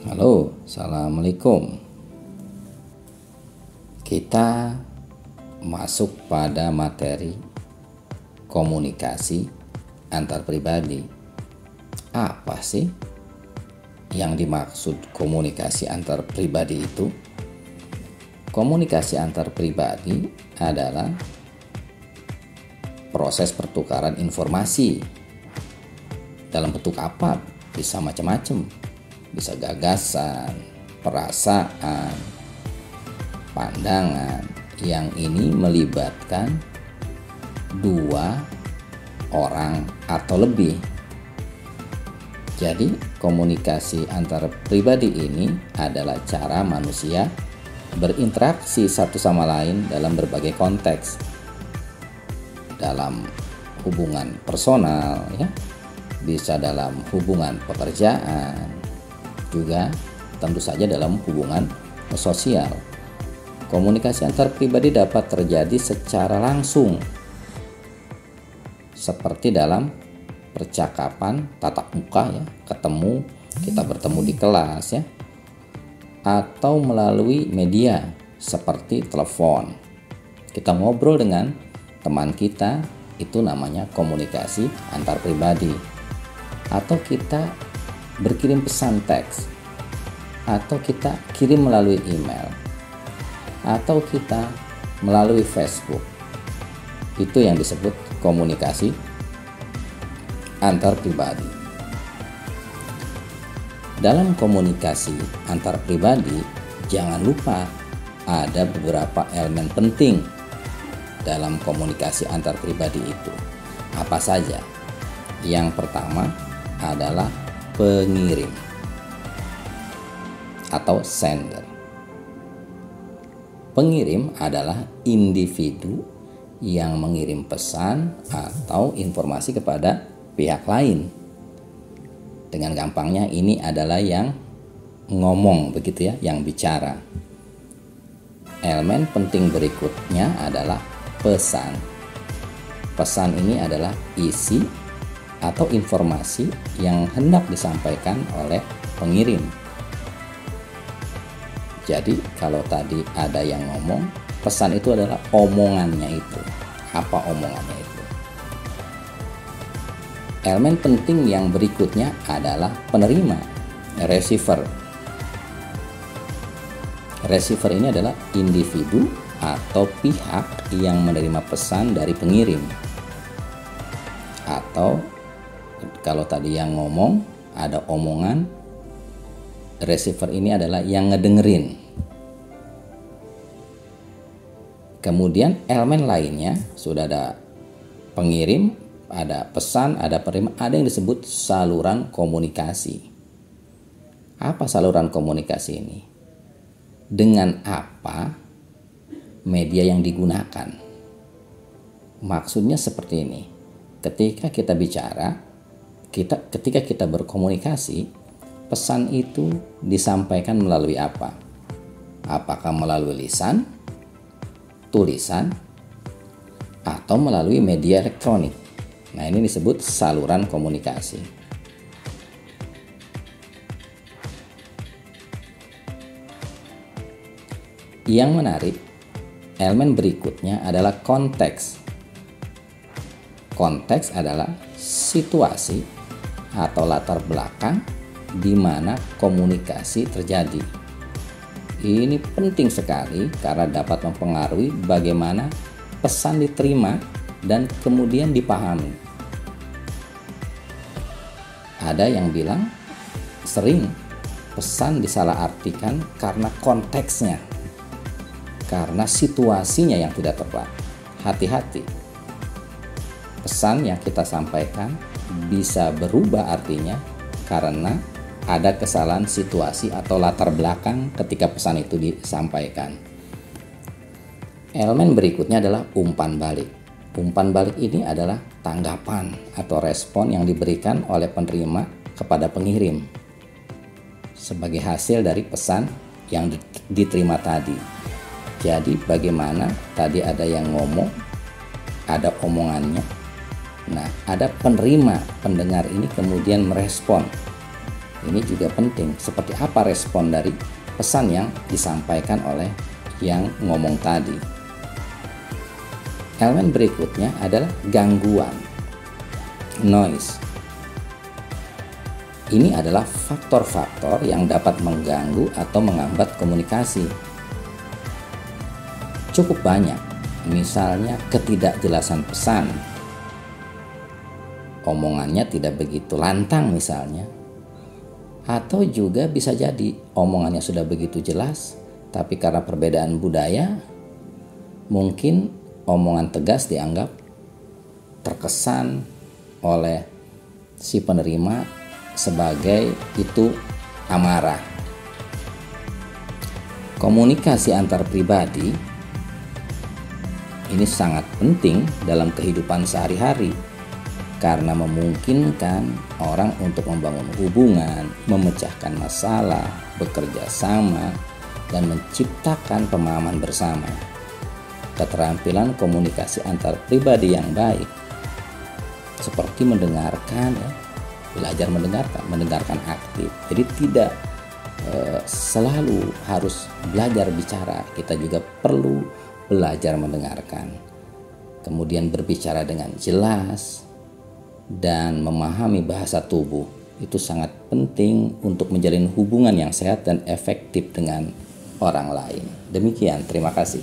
Halo, assalamualaikum. Kita masuk pada materi komunikasi antar pribadi. Apa sih yang dimaksud komunikasi antar pribadi itu? Komunikasi antar pribadi adalah proses pertukaran informasi. Dalam bentuk apa? Bisa macam-macam. Bisa gagasan, perasaan, pandangan, yang ini melibatkan dua orang atau lebih. Jadi komunikasi antar pribadi ini adalah cara manusia berinteraksi satu sama lain dalam berbagai konteks. Dalam hubungan personal, bisa dalam hubungan pekerjaan, juga tentu saja dalam hubungan sosial. Komunikasi antar pribadi dapat terjadi secara langsung, seperti dalam percakapan tatap muka, ketemu, kita bertemu di kelas, atau melalui media seperti telepon. Kita ngobrol dengan teman kita, itu namanya komunikasi antar pribadi. Atau kita berkirim pesan teks, atau kita kirim melalui email, atau kita melalui Facebook. Itu yang disebut komunikasi antar pribadi. Dalam komunikasi antar pribadi, jangan lupa ada beberapa elemen penting dalam komunikasi antar pribadi itu. Apa saja? Yang pertama adalah pengirim atau sender. Pengirim adalah individu yang mengirim pesan atau informasi kepada pihak lain. Dengan gampangnya ini adalah yang ngomong, begitu ya, yang bicara. Elemen penting berikutnya adalah pesan. Pesan ini adalah isi atau informasi yang hendak disampaikan oleh pengirim. Jadi kalau tadi ada yang ngomong, pesan itu adalah omongannya itu. Apa omongannya itu? Elemen penting yang berikutnya adalah penerima, receiver. Receiver ini adalah individu atau pihak yang menerima pesan dari pengirim. Atau kalau tadi yang ngomong, ada omongan, receiver ini adalah yang ngedengerin. Kemudian elemen lainnya, sudah ada pengirim, ada pesan, ada penerima, ada yang disebut saluran komunikasi. Apa saluran komunikasi ini? Dengan apa media yang digunakan? Maksudnya seperti ini. Ketika kita bicara, ketika kita berkomunikasi, pesan itu disampaikan melalui apa? Apakah melalui lisan, tulisan, atau melalui media elektronik? Nah, ini disebut saluran komunikasi. Yang menarik, elemen berikutnya adalah konteks. Konteks adalah situasi atau latar belakang di mana komunikasi terjadi. Ini penting sekali karena dapat mempengaruhi bagaimana pesan diterima dan kemudian dipahami. Ada yang bilang sering pesan disalahartikan karena konteksnya, karena situasinya yang tidak tepat. Hati-hati. Pesan yang kita sampaikan bisa berubah artinya karena ada kesalahan situasi atau latar belakang ketika pesan itu disampaikan. Elemen berikutnya adalah umpan balik. Umpan balik ini adalah tanggapan atau respon yang diberikan oleh penerima kepada pengirim sebagai hasil dari pesan yang diterima tadi. Jadi bagaimana tadi ada yang ngomong, ada omongannya. Nah, ada penerima, pendengar ini kemudian merespon Ini juga penting, seperti apa respon dari pesan yang disampaikan oleh yang ngomong tadi. Elemen berikutnya adalah gangguan, noise. Ini adalah faktor-faktor yang dapat mengganggu atau menghambat komunikasi. Cukup banyak, misalnya ketidakjelasan pesan, omongannya tidak begitu lantang misalnya, atau juga bisa jadi omongannya sudah begitu jelas, tapi karena perbedaan budaya, mungkin omongan tegas dianggap terkesan oleh si penerima sebagai itu amarah. Komunikasi antar pribadi ini sangat penting dalam kehidupan sehari-hari karena memungkinkan orang untuk membangun hubungan, memecahkan masalah, bekerja sama, dan menciptakan pemahaman bersama. Keterampilan komunikasi antar pribadi yang baik seperti mendengarkan, belajar mendengarkan aktif. Jadi tidak selalu harus belajar bicara, kita juga perlu belajar mendengarkan. Kemudian berbicara dengan jelas dan memahami bahasa tubuh. Itu sangat penting untuk menjalin hubungan yang sehat dan efektif dengan orang lain. Demikian, terima kasih.